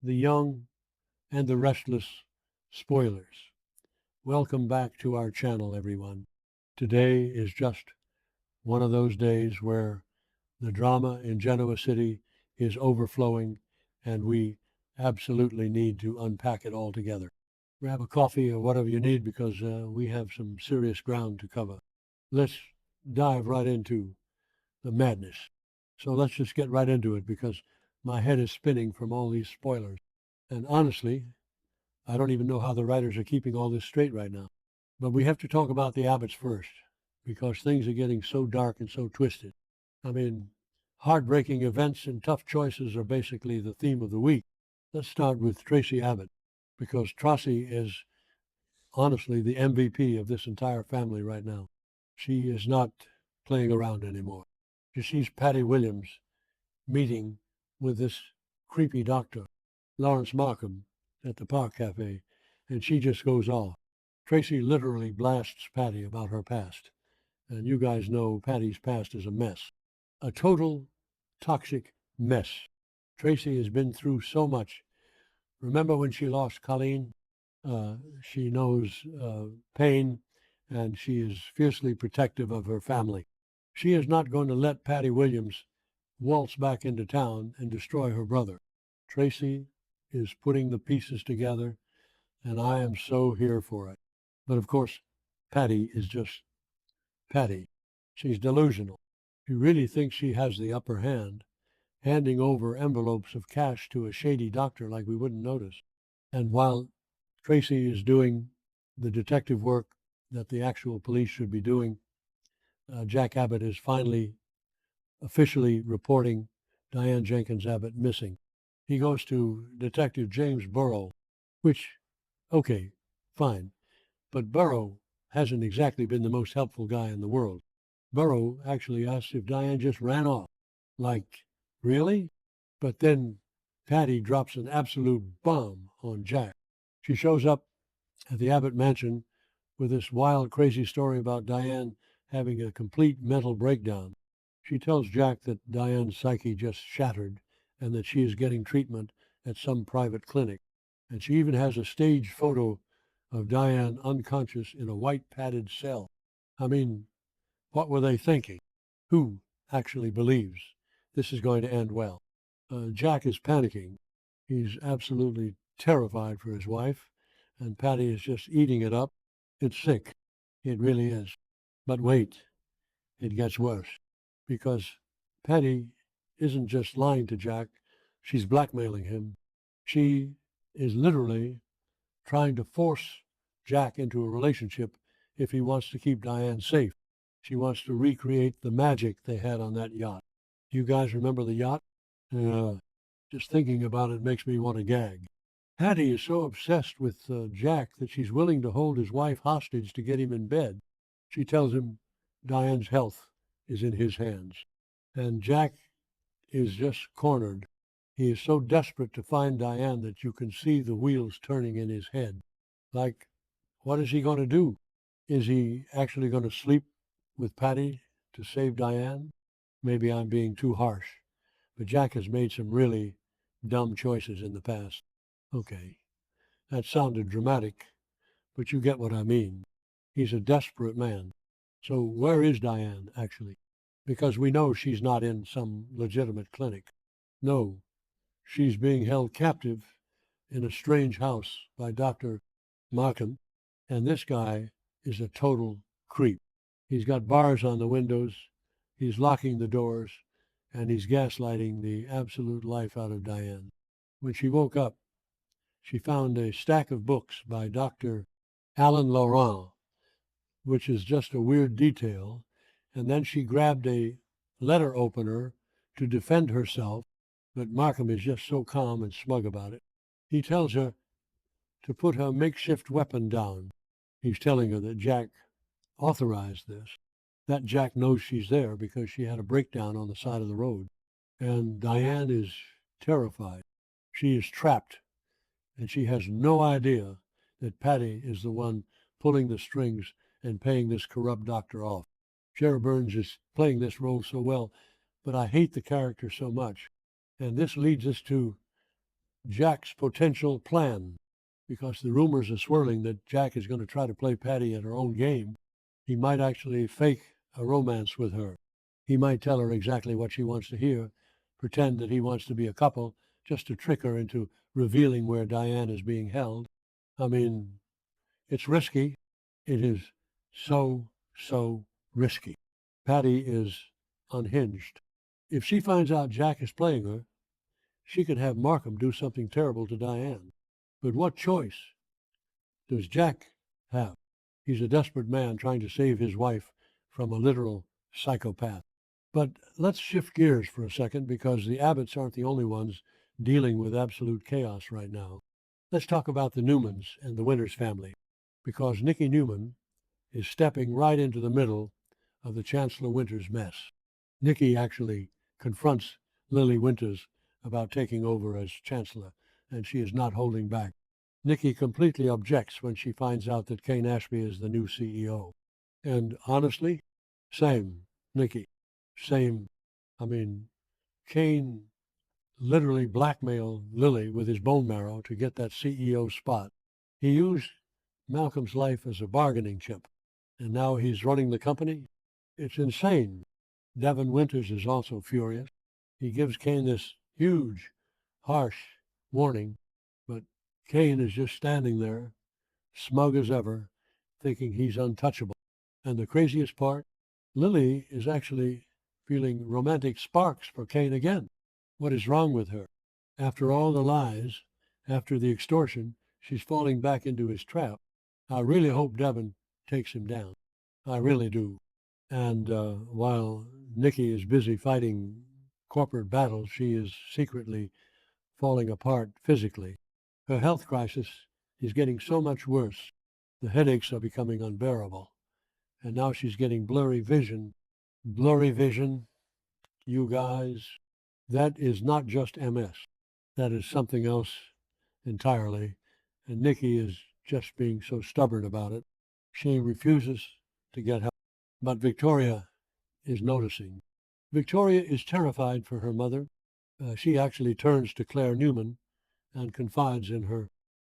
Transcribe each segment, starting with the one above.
the young, and the restless spoilers. Welcome back to our channel, everyone. Today is just one of those days where the drama in Genoa City is overflowing, and we absolutely need to unpack it all together. Grab a coffee or whatever you need because we have some serious ground to cover. Let's dive right into the madness. So let's just get right into it because my head is spinning from all these spoilers. And honestly, I don't even know how the writers are keeping all this straight right now. But we have to talk about the Abbotts first because things are getting so dark and so twisted. I mean, heartbreaking events and tough choices are basically the theme of the week. Let's start with Tracy Abbott because Tracy is honestly the MVP of this entire family right now. She is not playing around anymore. She sees Patty Williams meeting with this creepy doctor, Lawrence Markham, at the Park Cafe, and she just goes off. Tracy literally blasts Patty about her past, and you guys know Patty's past is a mess. A total toxic mess. Tracy has been through so much. Remember when she lost Colleen? She knows pain, and she is fiercely protective of her family. She is not going to let Patty Williams waltz back into town and destroy her brother. Tracy is putting the pieces together, and I am so here for it. But of course, Patty is just Patty. She's delusional. She really thinks she has the upper hand, handing over envelopes of cash to a shady doctor like we wouldn't notice. And while Tracy is doing the detective work that the actual police should be doing, Jack Abbott is finally officially reporting Diane Jenkins Abbott missing. He goes to Detective James Burrow, which, okay, fine. But Burrow hasn't exactly been the most helpful guy in the world. Burrow actually asks if Diane just ran off. Like, really? But then Patty drops an absolute bomb on Jack. She shows up at the Abbott mansion with this wild, crazy story about Diane having a complete mental breakdown. She tells Jack that Diane's psyche just shattered and that she is getting treatment at some private clinic. And she even has a staged photo of Diane unconscious in a white padded cell. I mean, what were they thinking? Who actually believes this is going to end well? Jack is panicking. He's absolutely terrified for his wife, and Patty is just eating it up. It's sick. It really is. But wait, it gets worse because Patty isn't just lying to Jack, she's blackmailing him. She is literally trying to force Jack into a relationship if he wants to keep Diane safe. She wants to recreate the magic they had on that yacht. Do you guys remember the yacht? Just thinking about it makes me want to gag. Patty is so obsessed with Jack that she's willing to hold his wife hostage to get him in bed. She tells him Diane's health is in his hands. And Jack is just cornered. He is so desperate to find Diane that you can see the wheels turning in his head. Like, what is he going to do? Is he actually going to sleep with Patty to save Diane? Maybe I'm being too harsh, but Jack has made some really dumb choices in the past. Okay, that sounded dramatic, but you get what I mean. He's a desperate man. So where is Diane, actually? Because we know she's not in some legitimate clinic. No, she's being held captive in a strange house by Dr. Markham, and this guy is a total creep. He's got bars on the windows, he's locking the doors, and he's gaslighting the absolute life out of Diane. When she woke up, she found a stack of books by Dr. Alan Laurent, which is just a weird detail, and then she grabbed a letter opener to defend herself, but Markham is just so calm and smug about it. He tells her to put her makeshift weapon down. He's telling her that Jack authorized this, that Jack knows she's there because she had a breakdown on the side of the road. And Diane is terrified. She is trapped, and she has no idea that Patty is the one pulling the strings and paying this corrupt doctor off. Shara Burns is playing this role so well, but I hate the character so much. And this leads us to Jack's potential plan, because the rumors are swirling that Jack is going to try to play Patty at her own game. He might actually fake a romance with her. He might tell her exactly what she wants to hear, pretend that he wants to be a couple, just to trick her into revealing where Diane is being held. I mean, it's risky. It is so risky. Patty is unhinged. If she finds out Jack is playing her, she could have Markham do something terrible to Diane. But what choice does Jack have? He's a desperate man trying to save his wife from a literal psychopath. But let's shift gears for a second, because the Abbotts aren't the only ones dealing with absolute chaos right now. Let's talk about the Newmans and the Winters family, because Nicky Newman is stepping right into the middle of the Chancellor Winters mess. Nicky actually confronts Lily Winters about taking over as Chancellor, and she is not holding back. Nicky completely objects when she finds out that Kane Ashby is the new CEO. And honestly, same, Nicky, same. I mean, Kane literally blackmailed Lily with his bone marrow to get that CEO spot. He used Malcolm's life as a bargaining chip, and now he's running the company. It's insane. Devin Winters is also furious. He gives Kane this huge, harsh warning, but Kane is just standing there, smug as ever, thinking he's untouchable. And the craziest part, Lily is actually feeling romantic sparks for Kane again. What is wrong with her? After all the lies, after the extortion, she's falling back into his trap. I really hope Devin takes him down. I really do. And while Nicky is busy fighting corporate battles, she is secretly falling apart physically. Her health crisis is getting so much worse. The headaches are becoming unbearable. And now she's getting blurry vision. Blurry vision, you guys, that is not just MS. That is something else entirely. And Nicky is just being so stubborn about it. She refuses to get help. But Victoria is noticing. Victoria is terrified for her mother. She actually turns to Claire Newman and confides in her.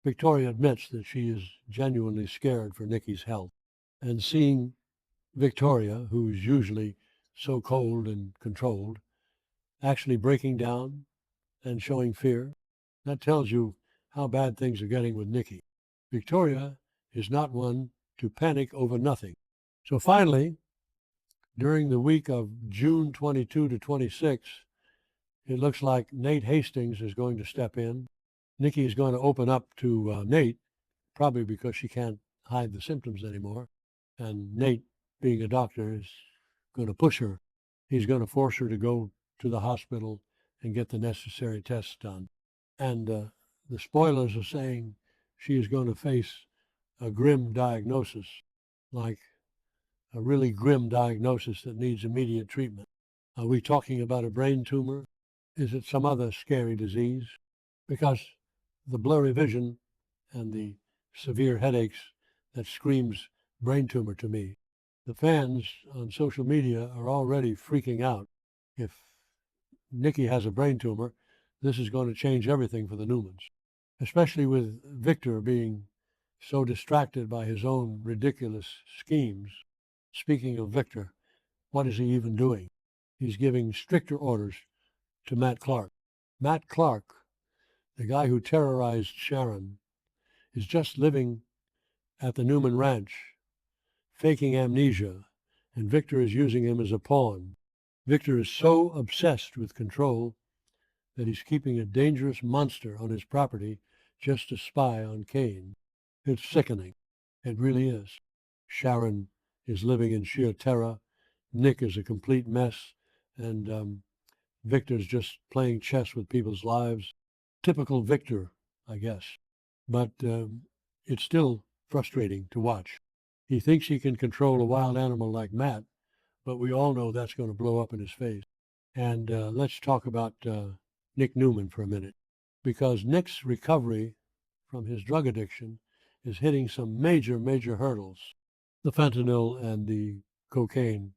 Victoria admits that she is genuinely scared for Nicky's health. And seeing Victoria, who's usually so cold and controlled, actually breaking down and showing fear, that tells you how bad things are getting with Nicky. Victoria is not one to panic over nothing. So finally, during the week of June 22 to 26, it looks like Nate Hastings is going to step in. Nicky is going to open up to Nate, probably because she can't hide the symptoms anymore. And Nate, being a doctor, is going to push her. He's going to force her to go to the hospital and get the necessary tests done. And the spoilers are saying she is going to face a grim diagnosis, like a really grim diagnosis that needs immediate treatment. Are we talking about a brain tumor? Is it some other scary disease? Because the blurry vision and the severe headaches, that screams brain tumor to me. The fans on social media are already freaking out. If Nicky has a brain tumor, this is going to change everything for the Newmans, especially with Victor being so distracted by his own ridiculous schemes. Speaking of Victor, what is he even doing? He's giving stricter orders to Matt Clark. Matt Clark, the guy who terrorized Sharon, is just living at the Newman Ranch, faking amnesia, and Victor is using him as a pawn. Victor is so obsessed with control that he's keeping a dangerous monster on his property just to spy on Kane. It's sickening. It really is. Sharon is living in sheer terror. Nick is a complete mess. And Victor's just playing chess with people's lives. Typical Victor, I guess. But it's still frustrating to watch. He thinks he can control a wild animal like Matt, but we all know that's going to blow up in his face. And let's talk about Nick Newman for a minute, because Nick's recovery from his drug addiction is hitting some major hurdles. The fentanyl and the cocaine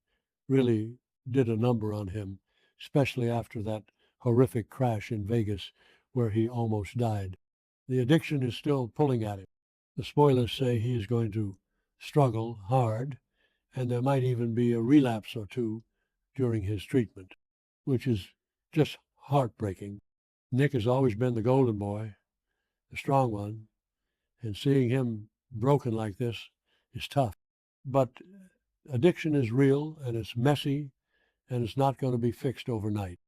really did a number on him, especially after that horrific crash in Vegas where he almost died. The addiction is still pulling at him. The spoilers say he is going to struggle hard, and there might even be a relapse or two during his treatment, which is just heartbreaking. Nick has always been the golden boy, the strong one, and seeing him broken like this is tough. But addiction is real, and it's messy, and it's not going to be fixed overnight.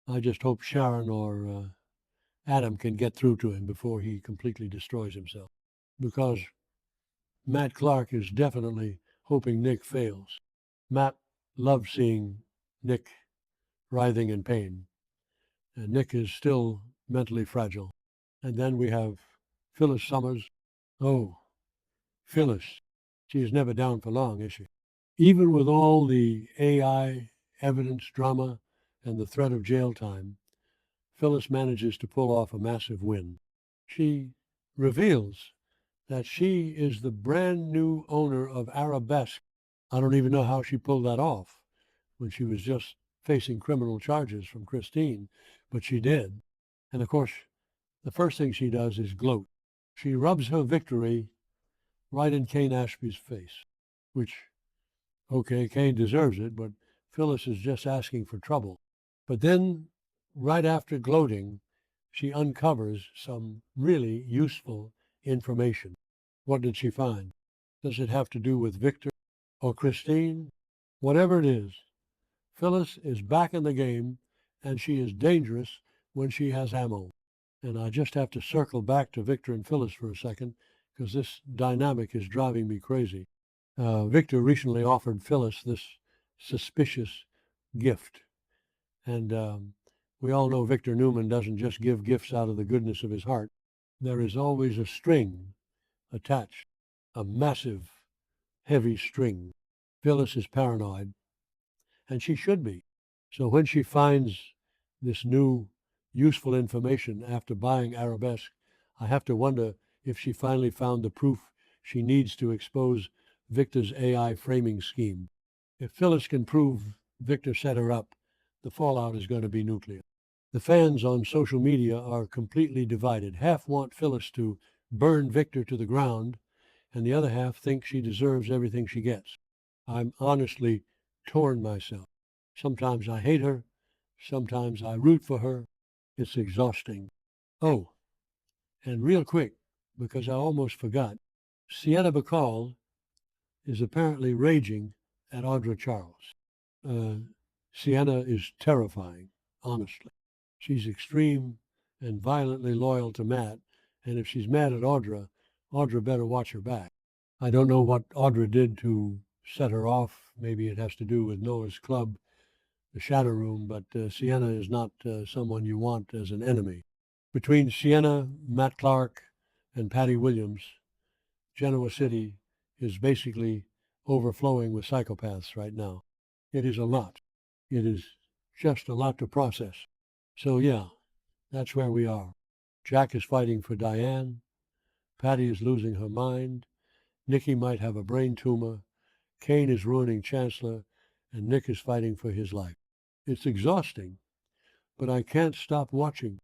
I just hope Sharon or Adam can get through to him before he completely destroys himself, because Matt Clark is definitely hoping Nick fails. Matt loves seeing Nick writhing in pain, and Nick is still mentally fragile. And then we have Phyllis Summers. Oh, Phyllis. She is never down for long, is she? Even with all the AI evidence drama and the threat of jail time, Phyllis manages to pull off a massive win. She reveals that she is the brand new owner of Arabesque. I don't even know how she pulled that off when she was just facing criminal charges from Christine, but she did. And of course, the first thing she does is gloat. She rubs her victory right in Kane Ashby's face, which, okay, Kane deserves it, but Phyllis is just asking for trouble. But then, right after gloating, she uncovers some really useful information. What did she find? Does it have to do with Victor or Christine? Whatever it is, Phyllis is back in the game, and she is dangerous when she has ammo. And I just have to circle back to Victor and Phyllis for a second, because this dynamic is driving me crazy. Victor recently offered Phyllis this suspicious gift. And we all know Victor Newman doesn't just give gifts out of the goodness of his heart. There is always a string attached, a massive, heavy string. Phyllis is paranoid, and she should be. So when she finds this new useful information after buying Arabesque, I have to wonder if she finally found the proof she needs to expose Victor's AI framing scheme. If Phyllis can prove Victor set her up, the fallout is going to be nuclear. The fans on social media are completely divided. Half want Phyllis to burn Victor to the ground, and the other half think she deserves everything she gets. I'm honestly torn myself. Sometimes I hate her, sometimes I root for her. It's exhausting. Oh, and real quick, because I almost forgot, Sienna Bacall is apparently raging at Audra Charles. Sienna is terrifying, honestly. She's extreme and violently loyal to Matt, and if she's mad at Audra, Audra better watch her back. I don't know what Audra did to set her off. Maybe it has to do with Noah's Club, the Shadow Room, but Sienna is not someone you want as an enemy. Between Sienna, Matt Clark, and Patty Williams, Genoa City is basically overflowing with psychopaths right now. It is a lot. It is just a lot to process. So yeah, that's where we are. Jack is fighting for Diane. Patty is losing her mind. Nikki might have a brain tumor. Kane is ruining Chancellor. And Nick is fighting for his life. It's exhausting, but I can't stop watching.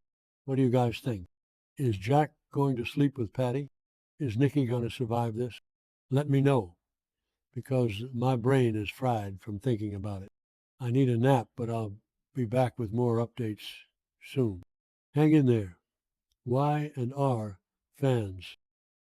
What do you guys think? Is Jack going to sleep with Patty? Is Nikki going to survive this? Let me know, because my brain is fried from thinking about it. I need a nap, but I'll be back with more updates soon. Hang in there. Y&R fans.